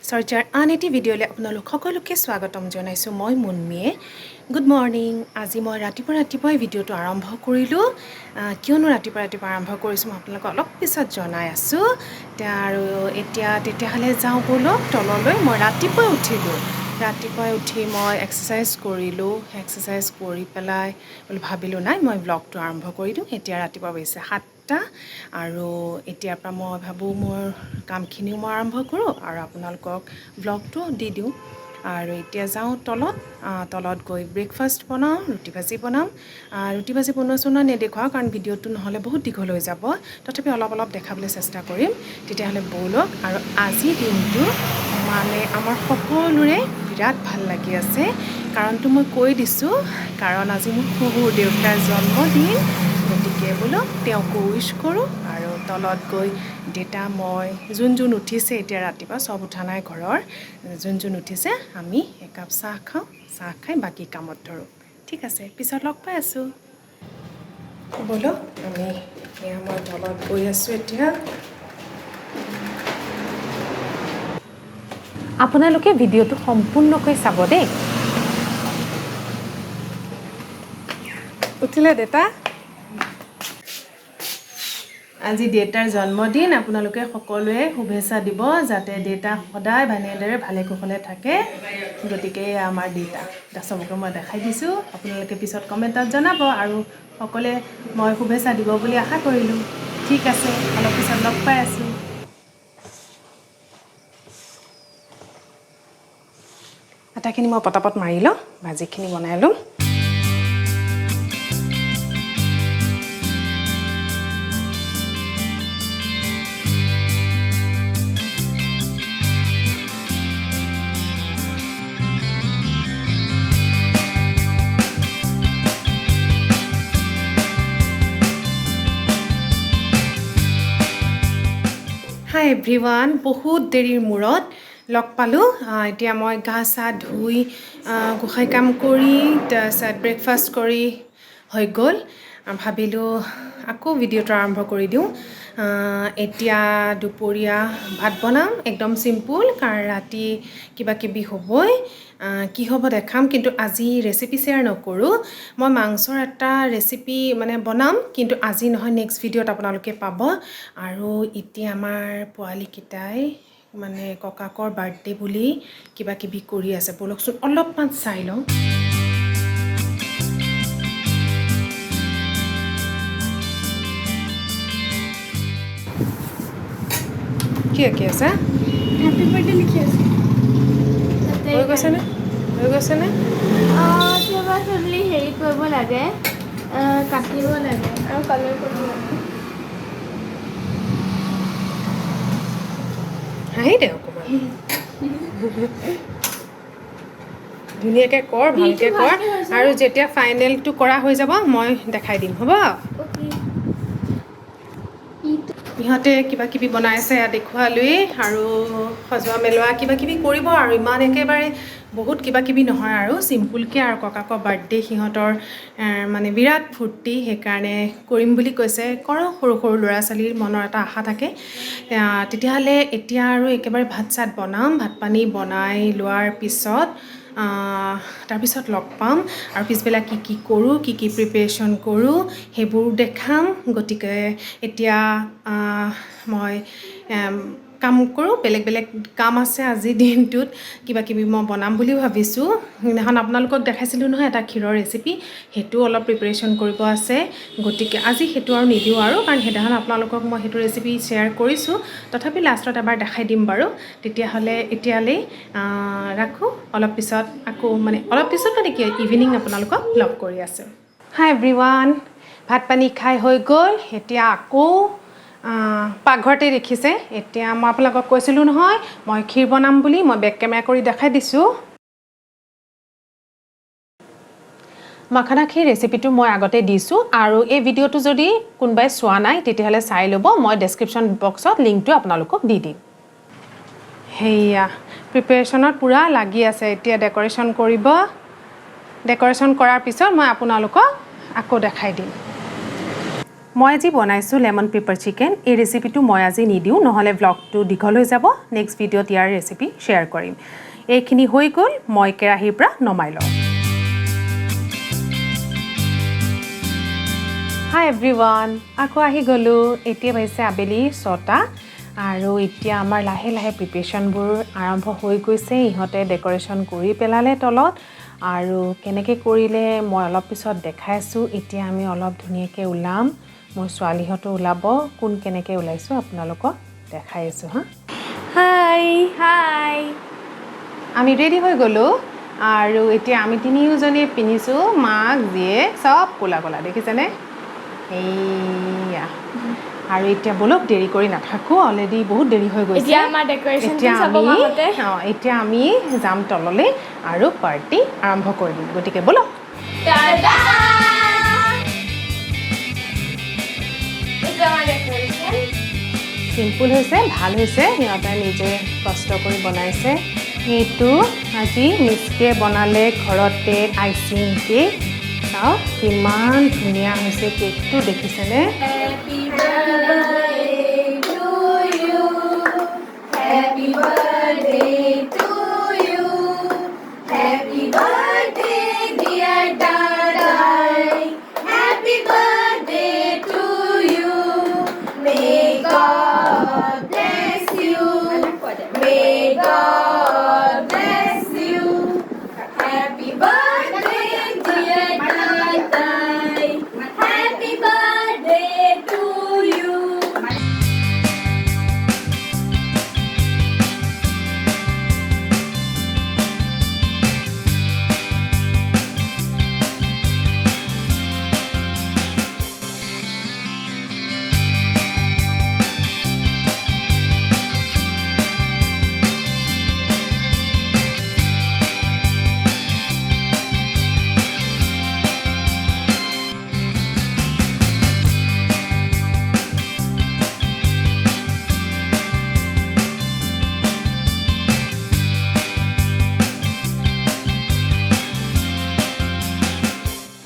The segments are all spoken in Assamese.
চৰ্চাৰ আন এটি ভিডিঅ'লৈ আপোনালোক সকলোকে স্বাগতম জনাইছোঁ মই মুনমিয়ে গুড মৰ্নিং আজি মই ৰাতিপুৱাই ভিডিঅ'টো আৰম্ভ কৰিলোঁ কিয়নো ৰাতিপুৱা আৰম্ভ কৰিছোঁ মই আপোনালোকক অলপ পিছত জনাই আছোঁ আৰু এতিয়া তেতিয়াহ'লে যাওঁ ব'লক তললৈ মই ৰাতিপুৱাই উঠি মই এক্সাৰচাইজ কৰিলোঁ এক্সাৰচাইজ কৰি পেলাই ভাবিলোঁ নাই মই ব্লগটো আৰম্ভ কৰি দিওঁ এতিয়া ৰাতিপুৱা হৈছে 7টা আৰু এতিয়াৰ পৰা মই ভাবোঁ মোৰ কামখিনিও মই আৰম্ভ কৰোঁ আৰু আপোনালোকক ব্লগটো দি দিওঁ আৰু এতিয়া যাওঁ তলত গৈ ব্ৰেকফাষ্ট বনাওঁ ৰুটি ভাজি বনাম ৰুটি ভাজি বনোৱা নেদেখুৱাওঁ কাৰণ ভিডিঅ'টো নহ'লে বহুত দীঘল হৈ যাব তথাপি অলপ দেখাবলৈ চেষ্টা কৰিম তেতিয়াহ'লে ব'লক আৰু আজি দিনটো মানে আমাৰ সকলোৰে বিৰাট ভাল লাগি আছে কাৰণটো মই কৈ দিছোঁ কাৰণ আজি মোৰ শহুৰ দেউতাৰ জন্মদিন গতিকে বোলো তেওঁকো উইশ কৰোঁ আৰু তলত গৈ দেউতা মই যোন উঠিছে এতিয়া ৰাতিপুৱা চব উঠা নাই ঘৰৰ যোন উঠিছে আমি একাপ চাহ খাওঁ চাহ খাই বাকী কামত ধৰোঁ ঠিক আছে পিছত লগ পাই আছোঁ ব'লক আমি মই তলত গৈ আছোঁ এতিয়া আপোনালোকে ভিডিঅ'টো সম্পূৰ্ণকৈ চাব দেই উঠিলে দেউতা আজি দেউতাৰ জন্মদিন আপোনালোকে সকলোৱে শুভেচ্ছা দিব যাতে দেউতা সদায় ভানেদৰে ভালে কুশলে থাকে গতিকে আমাৰ দেউতা চবকে মই দেখাই দিছোঁ আপোনালোকে পিছত কমেণ্টত জনাব আৰু সকলোৱে মই শুভেচ্ছা দিব বুলি আশা কৰিলোঁ ঠিক আছে অলপ পিছত লগ পাই আছোঁ আটাখিনি মই পটাপট মাৰি লওঁ ভাজিখিনি বনাই লওঁ হাই এভৰিৱান বহুত দেৰিৰ মূৰত লগ পালোঁ এতিয়া মই গা চা ধুই গোসাঁই কাম কৰি তাৰপিছত ব্ৰেকফাষ্ট কৰি হৈ গ'ল ভাবিলোঁ আকৌ ভিডিঅ'টো আৰম্ভ কৰি দিওঁ এতিয়া দুপৰীয়া ভাত বনাম একদম চিম্পুল কাৰণ ৰাতি কিবা কিবি হ'বই কি হ'ব দেখাম কিন্তু আজি ৰেচিপি শ্বেয়াৰ নকৰোঁ মই মাংসৰ এটা ৰেচিপি মানে বনাম কিন্তু আজি নহয় নেক্সট ভিডিঅ'ত আপোনালোকে পাব আৰু এতিয়া আমাৰ পোৱালীকেইটাই মানে ককাকৰ বাৰ্থডে বুলি কিবা কিবি কৰি আছে ব'লকচোন অলপমান চাই লওঁ কি আছে হ্যাপি বাৰ্থডে লিখে আছে হৈ গৈছেনে কিবা চলি হেৰি কৰিব লাগে কাটিব লাগে আৰু কালাৰ কৰিব লাগে হাঁহি দে অকণমান ধুনীয়াকৈ কৰ ভালকৈ কৰ আৰু যেতিয়া ফাইনেলটো কৰা হৈ যাব মই দেখাই দিম হ'ব ইহঁতে কিবা কিবি বনাইছে দেখুৱালোৱেই আৰু সজোৱা মেলোৱা কিবা কিবি কৰিব আৰু ইমান একেবাৰে বহুত কিবা কিবি নহয় আৰু চিম্পুলকৈ আৰু ককাকৰ বাৰ্থডে সিহঁতৰ মানে বিৰাট ফূৰ্তি সেইকাৰণে কৰিম বুলি কৈছে কৰক সৰু ল'ৰা ছোৱালীৰ মনৰ এটা আশা থাকে তেতিয়াহ'লে এতিয়া আৰু একেবাৰে ভাত বনাম ভাত পানী বনাই লোৱাৰ পিছত তাৰপিছত লগ পাম আৰু পিছবেলা কি কৰোঁ কি প্ৰিপেৰেশ্যন কৰোঁ সেইবোৰ দেখাম গতিকে এতিয়া মই কাম কৰোঁ বেলেগ কাম আছে আজিৰ দিনটোত কিবা কিবি মই বনাম বুলিও ভাবিছোঁ সেইদিনাখন আপোনালোকক দেখাইছিলোঁ নহয় এটা ক্ষীৰৰ ৰেচিপি সেইটো অলপ প্ৰিপেৰেশ্যন কৰিব আছে গতিকে আজি সেইটো আৰু নিদিওঁ আৰু কাৰণ সেইদিনাখন আপোনালোকক মই সেইটো ৰেচিপি শ্বেয়াৰ কৰিছোঁ তথাপি লাষ্টত এবাৰ দেখাই দিম বাৰু তেতিয়াহ'লে এতিয়ালৈ ৰাখোঁ অলপ পিছত কি ইভিনিং আপোনালোকক লগ কৰি আছোঁ হাই এভৰিৱান ভাত পানী খাই হৈ গ'ল এতিয়া আকৌ পাকঘৰতে দেখিছে এতিয়া মই আপোনালোকক কৈছিলোঁ নহয় মই ক্ষীৰ বনাম বুলি মই বেক কেমেৰা কৰি দেখাই দিছোঁ মাখানা ক্ষীৰ ৰেচিপিটো মই আগতে দিছোঁ আৰু এই ভিডিঅ'টো যদি কোনোবাই চোৱা নাই তেতিয়াহ'লে চাই ল'ব মই ডেছক্ৰিপশ্যন বক্সত লিংকটো আপোনালোকক দি দিম সেয়া প্ৰিপেৰেশ্যনত পূৰা লাগি আছে এতিয়া ডেক'ৰেশ্যন কৰিব ডেক'ৰেশ্যন কৰাৰ পিছত মই আপোনালোকক আকৌ দেখাই দিম মই আজি বনাইছোঁ লেমন পেপাৰ চিকেন। এই ৰেচিপিটো মই আজি নিদিওঁ, নহ'লে ব্লগটো দীঘল হৈ যাব। নেক্সট ভিডিঅ'ত ইয়াৰ ৰেচিপি শ্বেয়াৰ কৰিম। এইখিনি হৈ গ'ল, মই কেৰাহীৰ পৰা নমাই লওঁ। হাই এভৰিৱান, আকৌ আহি গ'লোঁ। এতিয়া বাজিছে আবেলি 6টা আৰু এতিয়া আমাৰ লাহে লাহে প্ৰিপেৰেশ্যনবোৰ আৰম্ভ হৈ গৈছে। ইহঁতে ডেক'ৰেশ্যন কৰি পেলালে তলত আৰু কেনেকৈ কৰিলে মই অলপ পিছত দেখাই আছোঁ। এতিয়া আমি অলপ ধুনীয়াকৈ ওলাম, মোৰ ছোৱালীহঁতো ওলাব। কোন কেনেকৈ ওলাইছোঁ আপোনালোকক দেখাই আছোঁ হা। হাই হাই আমি ৰেডি হৈ গ'লোঁ আৰু এতিয়া আমি তিনিওজনীয়ে পিন্ধিছোঁ মাক জীয়েক চব ক'লা ক'লা, দেখিছেনে? এইয়া আৰু এতিয়া বলক দেৰি কৰি নাথাকোঁ, অলৰেডি বহুত দেৰি হৈ গৈছে। এতিয়া আমি যাম তললৈ আৰু পাৰ্টি আৰম্ভ কৰি দিম। গতিকে বলক। চিম্পুল হৈছে, ভাল হৈছে, সিহঁতে নিজে কষ্ট কৰি বনাইছে। এইটো আজি মিছকে বনালে ঘৰতে আইচিং কেক। চাওক কিমান ধুনীয়া হৈছে কেকটো, দেখিছেনে?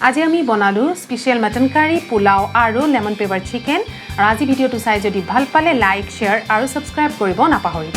আজি আমি বনালোঁ স্পেচিয়েল মটন কাৰী, পোলাও আৰু লেমন পেপাৰ চিকেন। আৰু আজি ভিডিঅ'টো চাই যদি ভাল পালে লাইক, শ্বেয়াৰ আৰু ছাবস্ক্ৰাইব কৰিব নাপাহৰিব।